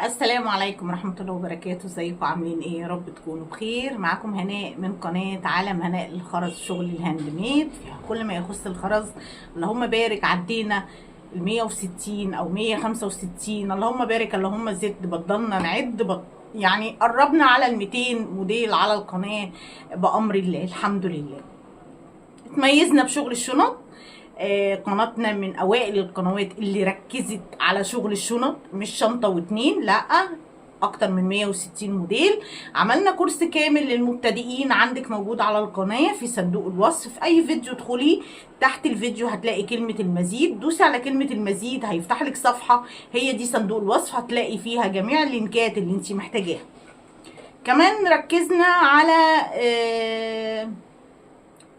السلام عليكم ورحمة الله وبركاته. ازيكم عاملين ايه؟ يا رب تكونوا بخير. معاكم هناء من قناة عالم هناء للخرز، شغل الهاند ميد في كل ما يخص الخرز. اللهم بارك، عدينا ال 160 او 165. اللهم بارك، اللهم زد، بطلنا نعد يعني قربنا على ال 200 موديل على القناة بأمر الله، الحمد لله. اتميزنا بشغل الشنط. قناتنا من اوائل القنوات اللي ركزت على شغل الشنط، مش شنطة واتنين، لا، اكتر من 160 موديل. عملنا كورس كامل للمبتدئين، عندك موجود على القناة في صندوق الوصف. في اي فيديو ادخلي تحت الفيديو هتلاقي كلمة المزيد، دوسي على كلمة المزيد هيفتح لك صفحة، هي دي صندوق الوصف، هتلاقي فيها جميع اللينكات اللي انت محتاجاها. كمان ركزنا على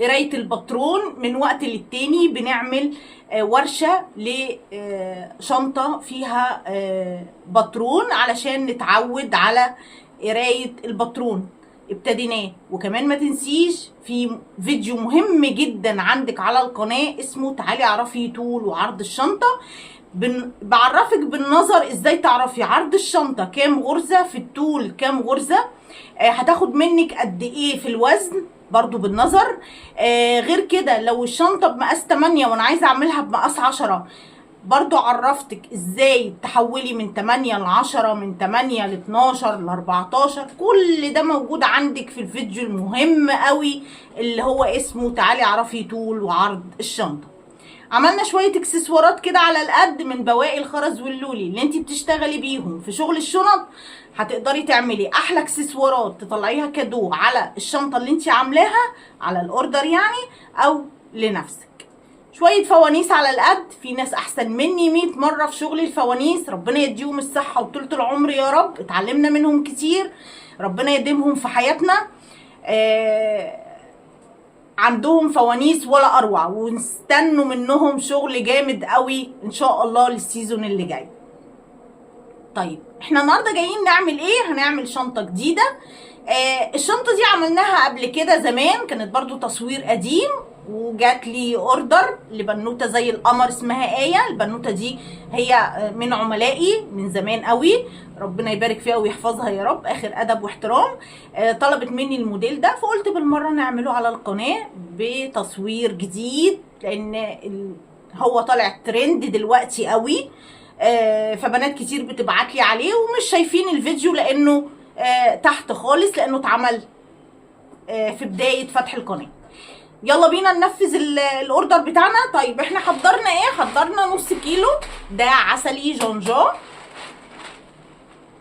قرايه الباترون. من وقت للتاني بنعمل ورشه لشنطه فيها باترون علشان نتعود على قرايه الباترون. ابتديناه. وكمان ما تنسيش في فيديو مهم جدا عندك على القناه اسمه تعالي اعرفي طول وعرض الشنطه. بعرفك بالنظر ازاي تعرفي عرض الشنطه كام غرزه، في الطول كام غرزه، هتاخد منك قد ايه في الوزن برضو بالنظر. غير كده لو الشنطه بمقاس 8 وانا عايزه اعملها بمقاس 10، برضو عرفتك ازاي تحولي من 8 ل 10، من 8 ل 12 ل 14. كل ده موجود عندك في الفيديو المهم قوي اللي هو اسمه تعالي اعرفي طول وعرض الشنطه. عملنا شويه اكسسوارات كده على القد من بواقي الخرز واللولي اللي انت بتشتغلي بيهم في شغل الشنط. هتقدري تعملي احلى اكسسوارات تطلعيها كادو على الشنطه اللي انت عاملاها على الاوردر يعني، او لنفسك. شويه فوانيس على القد. في ناس احسن مني 100 مره في شغل الفوانيس، ربنا يديهم الصحه وطولة العمر يا رب، اتعلمنا منهم كتير، ربنا يديمهم في حياتنا. عندهم فوانيس ولا اروع، ونستنوا منهم شغل جامد قوي ان شاء الله للسيزون اللي جاي. طيب احنا النهارده جايين نعمل ايه؟ هنعمل شنطه جديده. الشنطه دي عملناها قبل كده زمان، كانت برضو تصوير قديم، وجات لي اوردر لبنوته زي القمر اسمها ايه. البنوته دي هي من عملائي من زمان قوي، ربنا يبارك فيها ويحفظها يا رب، اخر ادب واحترام. طلبت مني الموديل ده، فقلت بالمره نعمله على القناه بتصوير جديد، لان هو طالع ترند دلوقتي قوي. فبنات كتير بتبعت لي عليه ومش شايفين الفيديو لانه تحت خالص، لانه اتعمل في بدايه فتح القناه. يلا بينا ننفذ الاوردر بتاعنا. طيب احنا حضرنا ايه؟ حضرنا نص كيلو ده عسلي جونجون.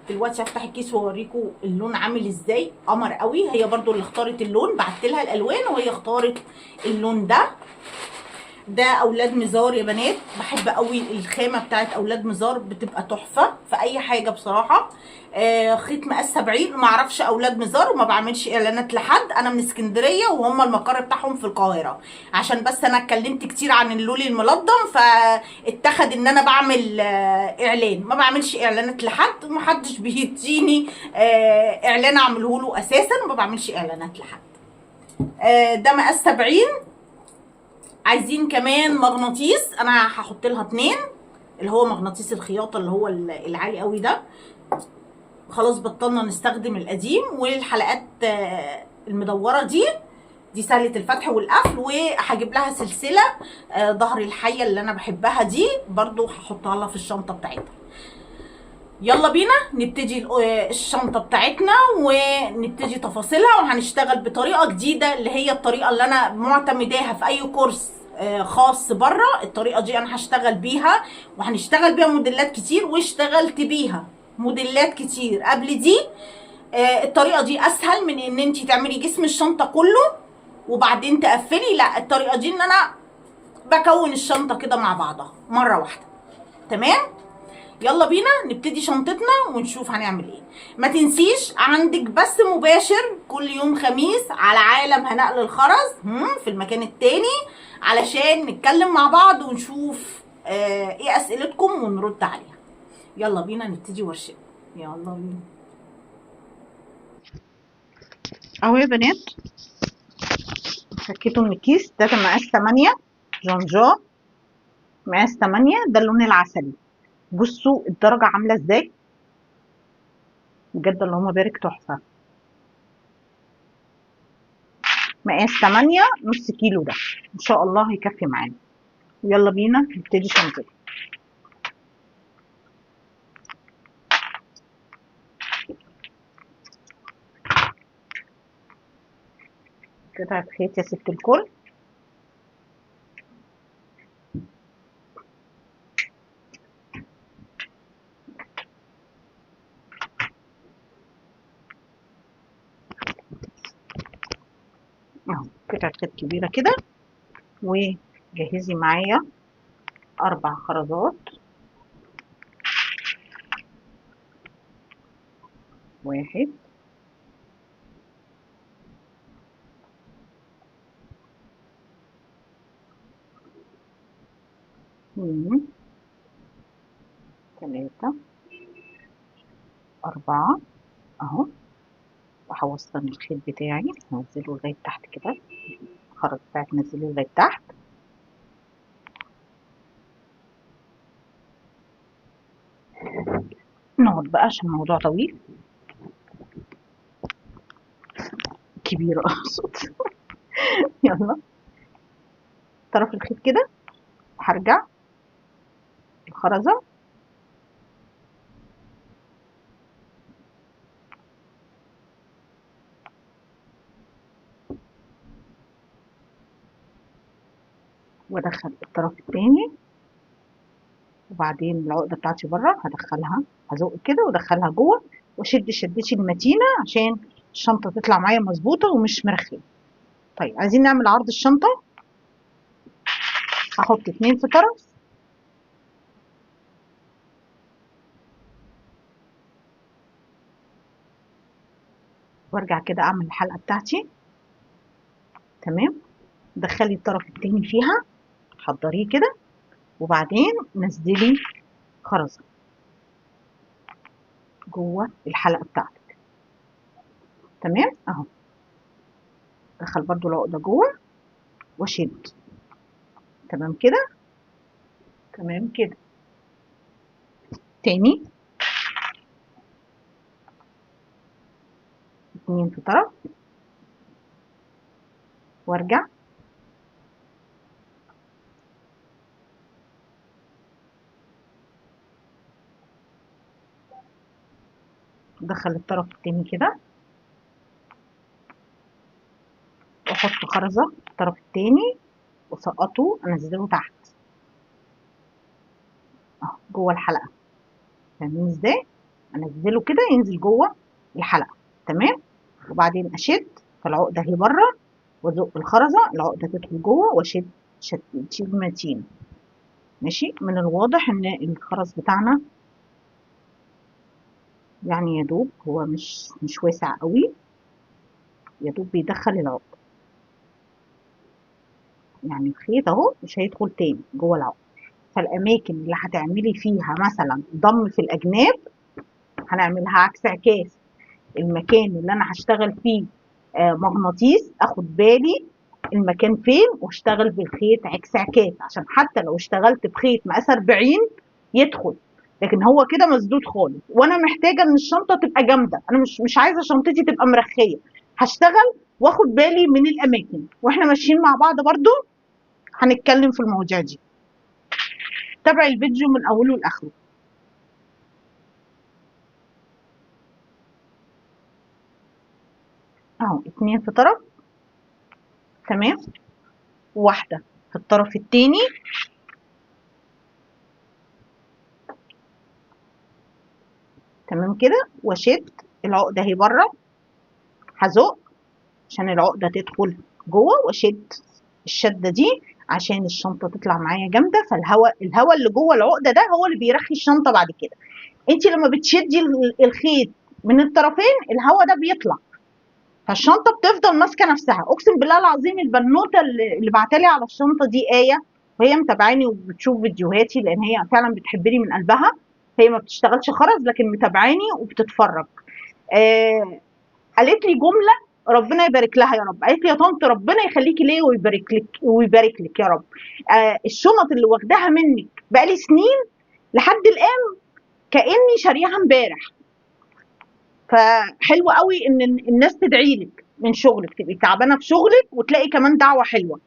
دلوقتي هفتح الكيس واوريكم اللون عامل ازاي، قمر قوي. هي برضو اللي اختارت اللون، بعت لها الالوان وهي اختارت اللون ده. ده اولاد مزار يا بنات، بحب قوي الخامه بتاعت اولاد مزار، بتبقى تحفه في اي حاجه بصراحه. خيط مقاس 70. ما اعرفش اولاد مزار وما بعملش اعلانات لحد، انا من اسكندريه وهم المقر بتاعهم في القاهره، عشان بس انا اتكلمت كتير عن اللولي الملضم فاتخذ ان انا بعمل اعلان. ما بعملش اعلانات لحد، ومحدش بيديني اعلان اعمله له اساسا، وما بعملش اعلانات لحد. ده مقاس 70. عايزين كمان مغناطيس، انا هحط لها 2، اللي هو مغناطيس الخياطه اللي هو العالي قوي ده. خلاص بطلنا نستخدم القديم. والحلقات المدوره دي سهله الفتح والقفل، وهجيب لها سلسله ظهر الحيه اللي انا بحبها دي برضو هحطها لها في الشنطه بتاعتها. يلا بينا نبتدي الشنطه بتاعتنا ونبتدي تفاصيلها، وهنشتغل بطريقه جديده اللي هي الطريقه اللي انا معتمداها في اي كورس خاص بره. الطريقه دي انا هشتغل بيها، وهنشتغل بيها موديلات كتير، واشتغلت بيها موديلات كتير قبل دي. الطريقه دي اسهل من ان انت تعملي جسم الشنطه كله وبعدين تقفلي. لا، الطريقه دي ان انا بكون الشنطه كده مع بعضها مره واحده. تمام، يلا بينا نبتدي شنطتنا ونشوف هنعمل ايه. ما تنسيش عندك بث مباشر كل يوم خميس على عالم هناء للخرز في المكان التاني، علشان نتكلم مع بعض ونشوف ايه اسئلتكم ونرد عليها. يلا بينا نبتدي ورشتنا، يلا بينا. اهو يا بنات فكيته من الكيس ده، كان مقاس 8 جونجو، مقاس 8. ده اللون العسلي. بصوا الدرجه عامله ازاي، بجد اللهم بارك تحفه. مقاس 8 نص كيلو ده ان شاء الله هيكفي معانا. يلا بينا نبتدي شنطتنا. قطعة خيط يا ست الكل. اهو قطعة خيط كبيرة كده. وجهزي معايا 4 خرزات. 1 2 3 4 اهو. وهوصل الخيط بتاعي هنزله لغاية تحت كده. الخرز بتاعك نزله لغاية تحت. نقعد بقى عشان الموضوع طويل كبير اقصد. يلا طرف الخيط كده. هرجع الخرزة وادخل الطرف التاني. وبعدين العقدة بتاعتي بره هدخلها، هزق كده وادخلها جوه واشد شدتي المتينة عشان الشنطة تطلع معايا مظبوطة ومش مرخية. طيب عايزين نعمل عرض الشنطة. هحط 2 في طرف وارجع كده اعمل الحلقة بتاعتي. تمام. دخلي الطرف التاني فيها، حضريه كده وبعدين نزلي خرزة جوه الحلقة بتاعتك. تمام اهو. دخل برضو العقدة جوه واشد. تمام كده. تمام كده. تاني 2 في طرف وارجع. دخل الطرف التاني كده واحط خرزة الطرف التاني وسقطه انزله تحت اهو جوه الحلقة. فاهمين ازاي؟ انزله كده ينزل جوه الحلقة. تمام. وبعدين اشد فالعقدة اهي بره وازق الخرزة العقدة تدخل جوه واشد شيل متين. ماشي. من الواضح ان الخرز بتاعنا يعني يدوب هو مش واسع قوي، يدوب بيدخل العقدة. يعني الخيط اهو مش هيدخل تاني جوه العقدة. فالاماكن اللي هتعملي فيها مثلا ضم في الاجناب هنعملها عكس عكاس. المكان اللي انا هشتغل فيه مغناطيس اخد بالي المكان فين واشتغل بالخيط عكس عكاس عشان حتى لو اشتغلت بخيط مقاس 40 يدخل. لكن هو كده مسدود خالص وانا محتاجه ان الشنطه تبقى جامده. انا مش عايزه شنطتي تبقى مرخيه. هشتغل واخد بالي من الاماكن واحنا ماشيين مع بعض برضو هنتكلم في المواضيع دي. تابعي الفيديو من اوله لاخره. اهو 2 في طرف. تمام. وواحده في الطرف التاني. تمام كده. واشد العقده اهي بره. هزق عشان العقده تدخل جوه واشد الشده دي عشان الشنطه تطلع معايا جامده. فالهواء اللي جوه العقده ده هو اللي بيرخي الشنطه بعد كده. انت لما بتشدي الخيط من الطرفين الهواء ده بيطلع فالشنطه بتفضل ماسكه نفسها. اقسم بالله العظيم البنوته اللي بعتلي على الشنطه دي ايه وهي متابعاني وبتشوف فيديوهاتي لان هي فعلا بتحبني من قلبها. هي ما بتشتغلش خرز لكن متابعاني وبتتفرج. آه قالت لي جمله ربنا يبارك لها يا رب. قالت لي يا طنط ربنا يخليكي ليا ويبارك لك ويبارك لك يا رب. الشنط اللي واخداها منك بقالي سنين لحد الان كاني شارياها امبارح. فحلو قوي ان الناس تدعي لك من شغلك، تبقي تعبانه في شغلك وتلاقي كمان دعوه حلوه.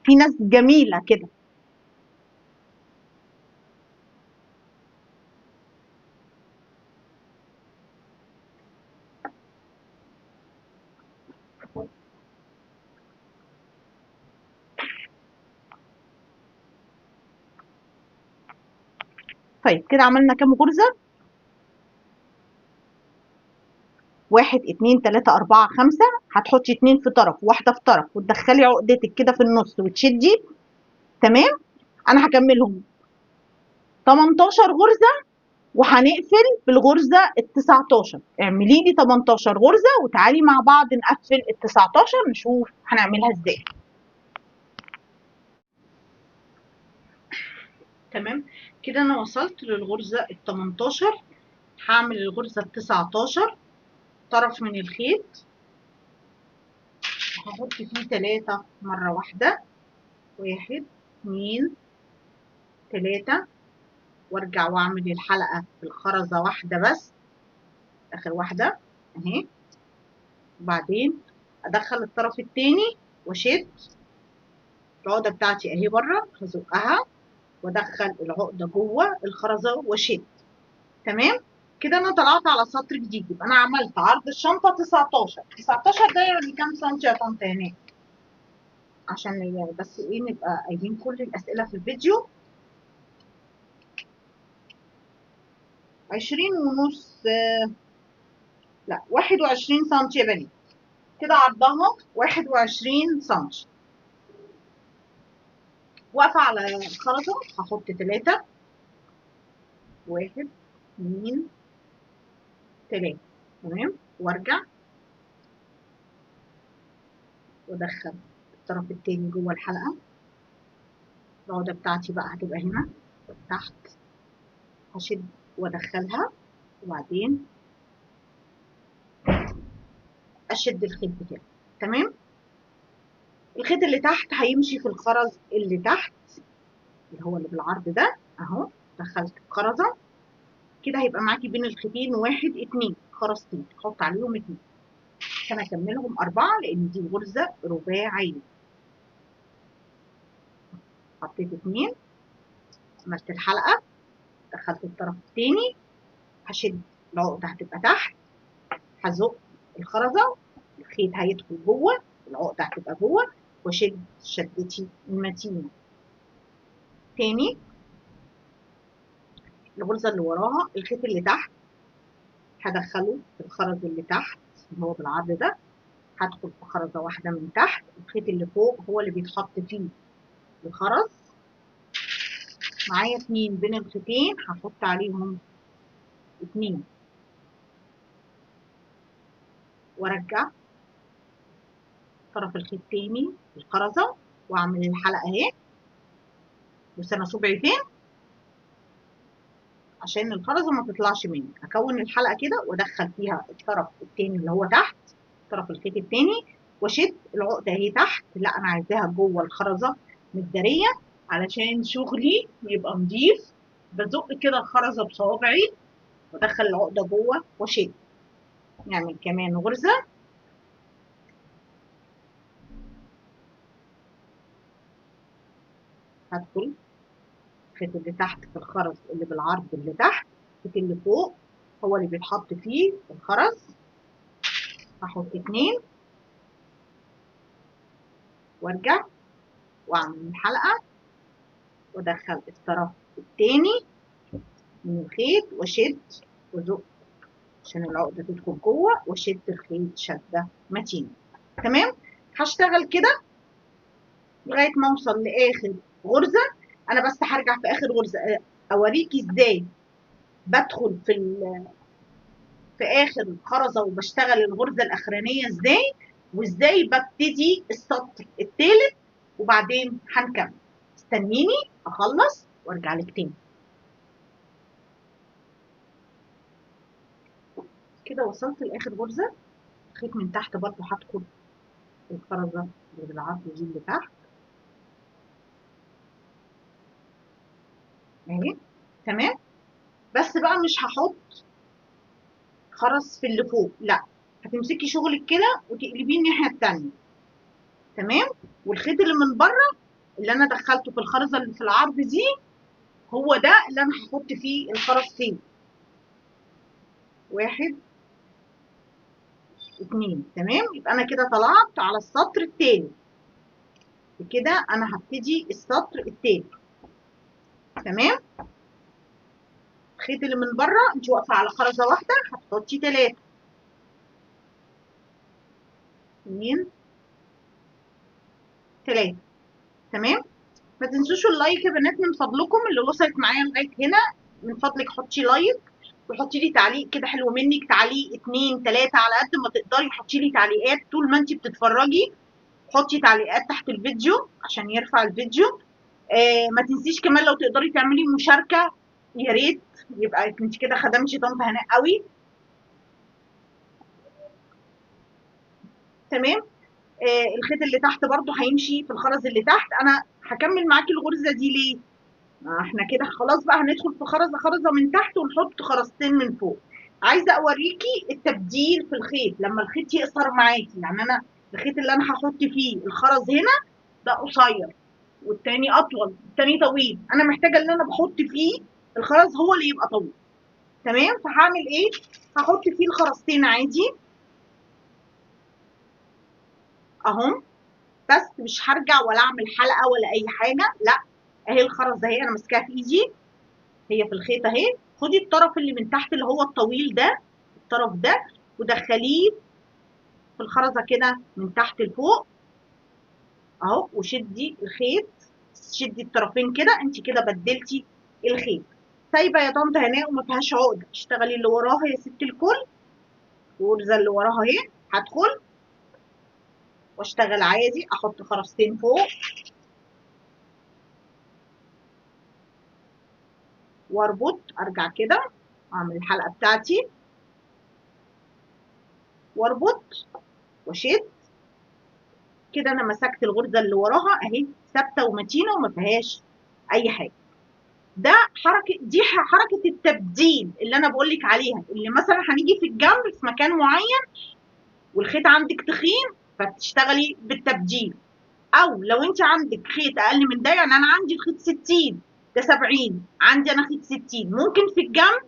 في ناس جميله كده. طيب كده عملنا كام غرزه؟ 1 2 3 4 5. هتحطي 2 في طرف وواحده في طرف وتدخلي عقدتك كده في النص وتشدي. تمام. انا هكملهم 18 غرزه وهنقفل بالغرزه ال 19. اعملي لي 18 غرزه وتعالي مع بعض نقفل ال 19 نشوف هنعملها ازاي. تمام. كده انا وصلت للغرزه ال 18. هعمل الغرزه ال 19 طرف من الخيط، هحط فيه 3 مره واحده. 1 2 3 وارجع واعمل الحلقه بالخرزه واحده بس، اخر واحده اهي. وبعدين ادخل الطرف التاني واشد العقده بتاعتي اهي بره، هزقها وادخل العقده جوه الخرزه واشد. تمام. كده انا طلعت على سطر جديد، يبقى انا عملت عرض الشنطه 19. 19 ده يعني كام سنتي يا طنط هناك؟ عشان يعني بس ايه نبقى قايلين كل الاسئله في الفيديو. 20 ونص، لا 21 سنتي يا بنات. كده عرضها 21 سنتي. واقفه على الخرزه هحط 3. 1 2 3. تمام. وارجع وادخل الطرف التاني جوه الحلقه. العقده بتاعتي بقى هتبقى هنا تحت، هشد وادخلها وبعدين اشد الخيط بتاعي. تمام. الخيط اللي تحت هيمشي في الخرز اللي تحت اللي هو اللي بالعرض ده اهو. دخلت الخرزه كده هيبقى معاكي بين الخيطين 1 2 خرزتين، حط عليهم 2 عشان اكملهم 4 لان دي غرزه رباعيه. حطيت 2، عملت الحلقه، دخلت الطرف التاني، هشد العقده هتبقى تحت، هزق الخرزه، الخيط هيدخل جوه، العقده هتبقى جوه، واشد شدتي المتينه. تاني الغرزه اللي وراها الخيط اللي تحت هدخله في الخرز اللي تحت اللي هو بالعرض ده، هدخل في خرزه واحده من تحت، الخيط اللي فوق هو اللي بيتحط فيه الخرز. معايا 2 بين الخيطين هحط عليهم 2 وارجع طرف الخيط تاني الخرزه واعمل الحلقه اهي. بس انا صبعي فين عشان الخرزه ما تطلعش مني. اكون الحلقه كده وادخل فيها الطرف التاني اللي هو تحت طرف الخيط التاني واشد العقده اهي تحت. لا انا عايزاها جوه الخرزه متداريه علشان شغلي يبقى نضيف. بزق كده الخرزه بصوابعي وادخل العقده جوه واشد. نعمل كمان غرزه. هدخل الخيط اللي تحت في الخرز اللي بالعرض اللي تحت، الخيط اللي فوق هو اللي بيتحط فيه الخرز. هحط 2 وارجع واعمل الحلقه وادخل الطرف التاني من الخيط واشد وازق عشان العقده تدخل جوه واشد الخيط شده متينه. تمام. هشتغل كده لغايه ما اوصل لاخر غرزه. انا بس هرجع في اخر غرزه اوريكي ازاي بدخل في اخر خرزه وبشتغل الغرزه الاخرانيه ازاي، وازاي ببتدي السطر الثالث وبعدين هنكمل. استنيني اخلص وارجع لك تاني. كده وصلت لاخر غرزه. الخيط من تحت برضه هدخل في الخرزه اللي بالعرض دي اللي تحت اهي. تمام. بس بقى مش هحط خرز في اللي فوق، لا، هتمسكي شغلك كده وتقلبيه الناحيه التانيه. تمام. والخيط اللي من بره اللي انا دخلته في الخرزه اللي في العرض دي، هو ده اللي انا هحط فيه الخرز فيه. 1 2. تمام. يبقى انا كده طلعت على السطر التاني. بكده انا هبتدي السطر التاني. تمام. الخيط اللي من بره انت واقفه على خرزه واحده، هتحطي 3 2 3. تمام. ما تنسوش اللايك يا بنات من فضلكم، اللي وصلت معايا لغايه هنا من فضلك حطي لايك، وحطي لي تعليق كده حلو منك، تعليق 2 3 على قد ما تقدري. حطي لي تعليقات طول ما انت بتتفرجي، حطي تعليقات تحت الفيديو عشان يرفع الفيديو. ما تنسيش كمان لو تقدري تعملي مشاركه، يا ريت، يبقى انت كده خدمتي طنط هناء قوي. تمام. الخيط اللي تحت برضو هيمشي في الخرز اللي تحت. انا هكمل معاكي الغرزه دي ليه؟ احنا كده خلاص بقى هندخل في خرزه خرزه من تحت ونحط خرزتين من فوق. عايزه اوريكي التبديل في الخيط لما الخيط يقصر معاكي. يعني انا الخيط اللي انا هحط فيه الخرز هنا ده قصير، والتاني اطول، التاني طويل. انا محتاجه اللي انا بحط فيه الخرز هو اللي يبقى طويل. تمام. فهعمل ايه؟ هحط فيه الخرزتين عادي اهم، بس مش هرجع ولا اعمل حلقه ولا اي حاجه، لا. اهي الخرز اهي انا ماسكاها في ايدي، هي في الخيط اهي. خدي الطرف اللي من تحت اللي هو الطويل ده، الطرف ده، ودخليه في الخرزه كده من تحت لفوق اهو، وشدي الخيط، شدي الطرفين كده. انت كده بدلتي الخيط. سايبه يا طنط هناء وما فيهاش عقده، اشتغلي اللي وراها يا ست الكل. الغرزه اللي وراها اهي، هدخل واشتغل عادي، احط خرزتين فوق واربط، ارجع كده اعمل الحلقه بتاعتي واربط واشد كده. انا مسكت الغرزه اللي وراها اهي ثابته ومتينه وما فيهاش اي حاجه. ده دي حركه التبديل اللي انا بقول لك عليها، اللي مثلا هنيجي في الجنب في مكان معين والخيط عندك تخين فتشتغلي بالتبديل. او لو انت عندك خيط اقل من ده، يعني انا عندي الخيط 60 ده 70، عندي انا خيط 60، ممكن في الجنب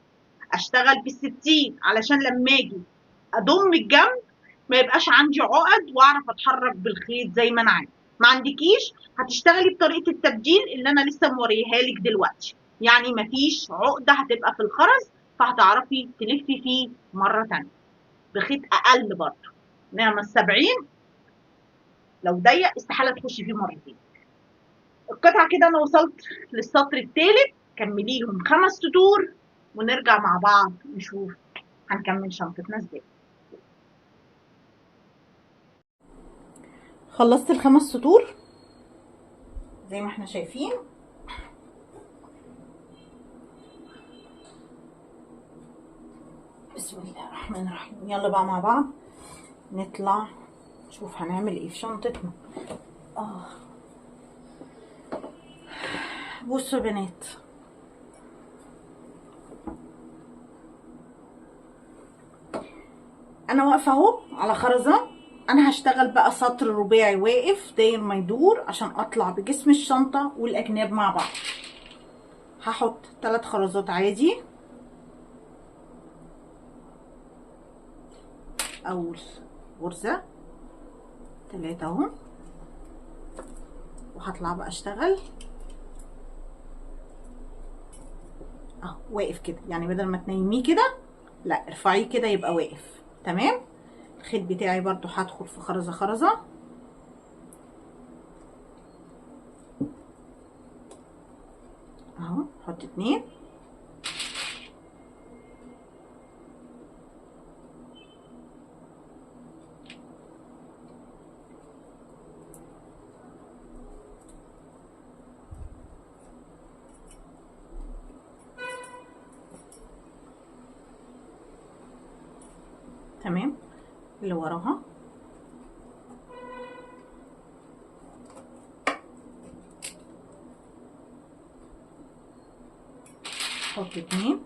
اشتغل بال60 علشان لما اجي اضم الجنب ما يبقاش عندي عقد واعرف اتحرك بالخيط زي ما انا عايزه. ما عندكيش، هتشتغلي بطريقه التبديل اللي انا لسه موريها لك دلوقتي. يعني مفيش عقده هتبقى في الخرز، فهتعرفي تلفي فيه مره ثانيه بخيط اقل برضه. انما ال70 لو ضيق استحاله تخشي فيه مرتين. القطعه كده انا وصلت للسطر الثالث. كمليهم 5 سطور ونرجع مع بعض نشوف هنكمل شنطتنا ازاي. خلصت ال5 سطور زي ما احنا شايفين. بسم الله الرحمن الرحيم. يلا بقى مع بعض نطلع نشوف هنعمل ايه في شنطتنا. بصوا يا بنات، انا واقفه اهو على خرزه. انا هشتغل بقى سطر رباعي واقف داير ما يدور عشان اطلع بجسم الشنطه والاجناب مع بعض. هحط 3 خرزات عادي. اول غرزه 3 اهو، وهطلع بقى اشتغل اهو واقف كده. يعني بدل ما تنيميه كده، لا، ارفعيه كده يبقى واقف. تمام. الخيط بتاعي برضو هدخل في خرزه خرزه اهو، احط 2. تمام. اللي وراها احط 2.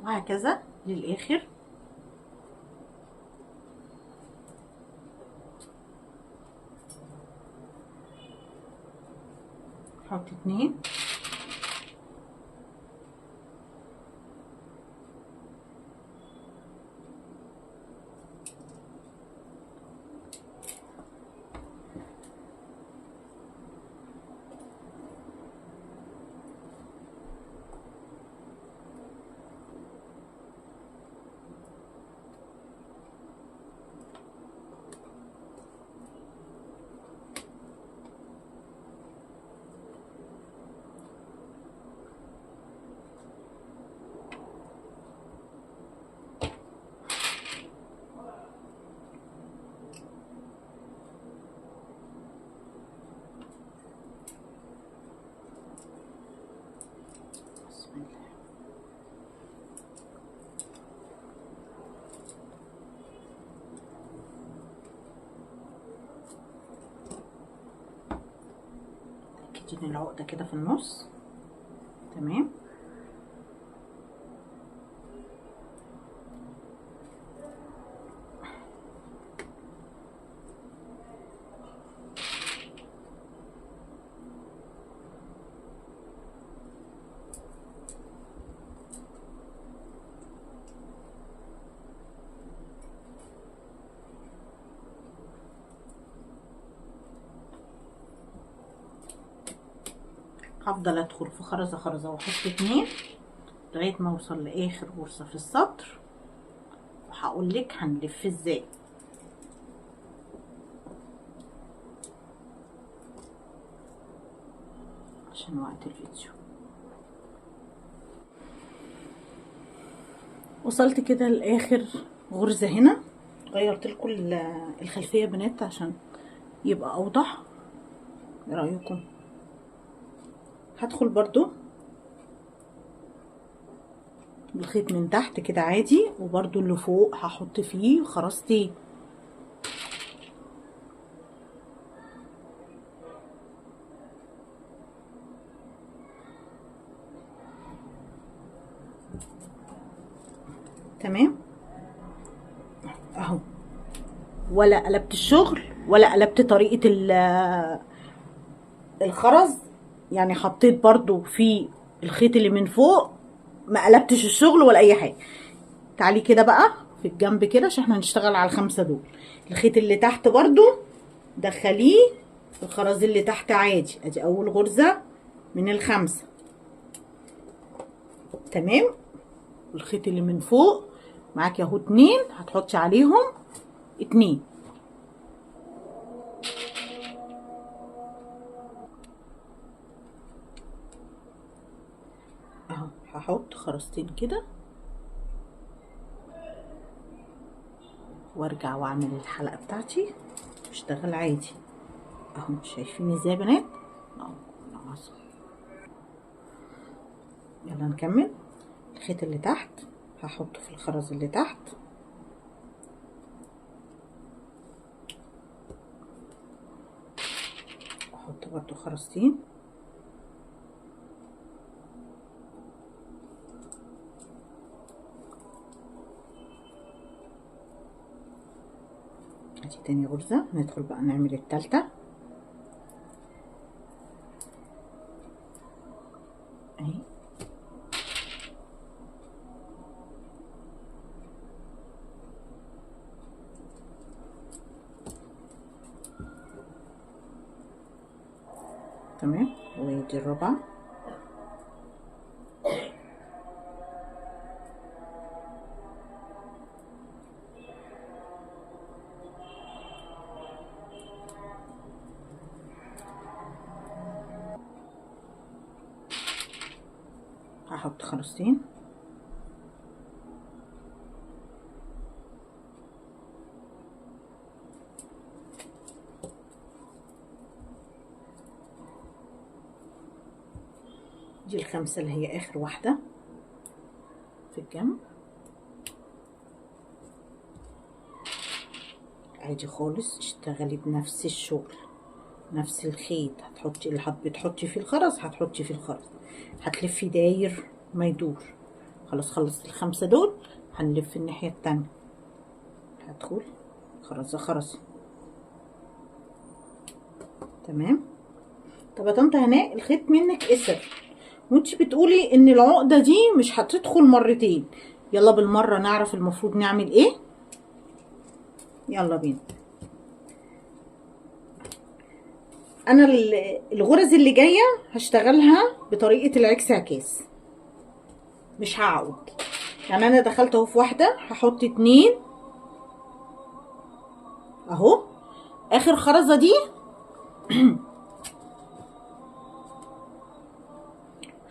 وهكذا للاخر. حط 2. تيجي العقدة كده في النص. تمام. هفضل ادخل في خرزة خرزة واحط 2 لغاية ما اوصل لاخر غرزة في السطر، وهقولك هنلف ازاي. عشان وقت الفيديو. وصلت كده لاخر غرزة هنا. غيرت لكم الخلفية بنات عشان يبقى اوضح. ايه رأيكم؟ هدخل برضو بالخيط من تحت كده عادي، وبرضو اللي فوق هحط فيه خرزتين. تمام اهو، ولا قلبت الشغل ولا قلبت طريقة الخرز، يعني حطيت برضو في الخيط اللي من فوق، ما قلبتش الشغل ولا اي حاجة. تعالي كده بقى في الجنب كده عشان احنا هنشتغل على ال5 دول. الخيط اللي تحت برضو دخليه في الخرز اللي تحت عادي. ادي اول غرزة من ال5. تمام. الخيط اللي من فوق معاكي اهو 2، هتحطي عليهم 2. اهو هحط خرزتين كده وارجع واعمل الحلقة بتاعتي واشتغل عادي اهو. شايفين ازاي يا بنات؟ اهو. يلا نكمل. الخيط اللي تحت هحطه في الخرز اللي تحت، احط برضو خرزتين. ادي تاني غرزة. ندخل بقى نعمل التالتة اهي. تمام. ودي الرابعة. هحط خرزتين. دي ال5 اللي هي اخر واحدة في الجنب عادي خالص. اشتغلي بنفس الشغل، نفس الخيط. هتحطي اللي بتحطي فيه الخرز هتحطي فيه الخرز، هتلفي داير ما يدور. خلاص خلصت ال5 دول. هنلف الناحيه التانية. هدخل خرزه خرزه. تمام. طب يا طنط هناء الخيط منك قصر وانتي بتقولي ان العقده دي مش هتدخل مرتين. يلا بالمره نعرف المفروض نعمل ايه. يلا بينا. انا الغرز اللي جايه هشتغلها بطريقه العكس عكاس، مش هعقد. يعني انا دخلت اهو في واحده، هحط 2 اهو. اخر خرزه دي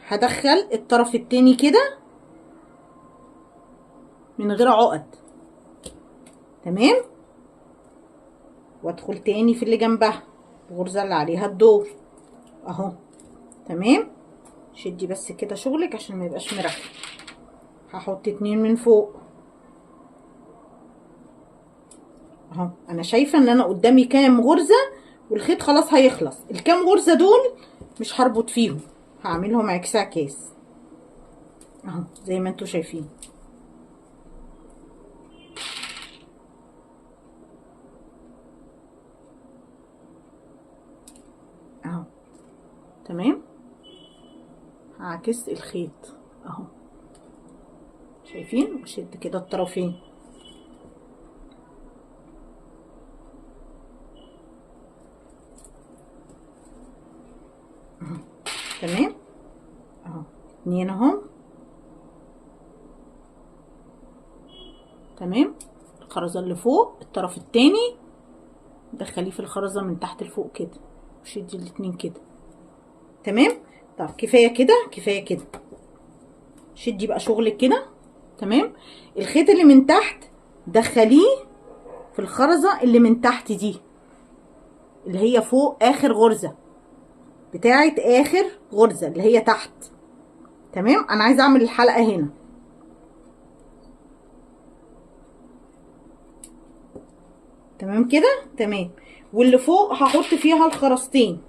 هدخل الطرف التاني كده من غير عقد. تمام. وادخل تاني في اللي جنبها الغرزه اللي عليها الدور اهو. تمام. شدي بس كده شغلك عشان ما يبقاش مرخي. هحط 2 من فوق اهو. انا شايفه ان انا قدامي كام غرزه والخيط خلاص هيخلص. الكام غرزه دول مش هربط فيهم، هعملهم عكس عكاس اهو زي ما انتوا شايفين اهو. تمام. هعكس الخيط اهو شايفين، وشد كده الطرفين اهو. تمام اهو. 2 اهو. تمام. الخرزه اللي فوق الطرف التاني دخليه في الخرزه من تحت لفوق كده وشدي الاتنين كده. تمام. طب كفايه كده كفايه كده. شدي بقى شغلك كده. تمام. الخيط اللي من تحت دخليه في الخرزه اللي من تحت دي اللي هي فوق اخر غرزه بتاعه اخر غرزه اللي هي تحت. تمام. انا عايزه اعمل الحلقه هنا. تمام كده. تمام. واللي فوق هحط فيها الخرزتين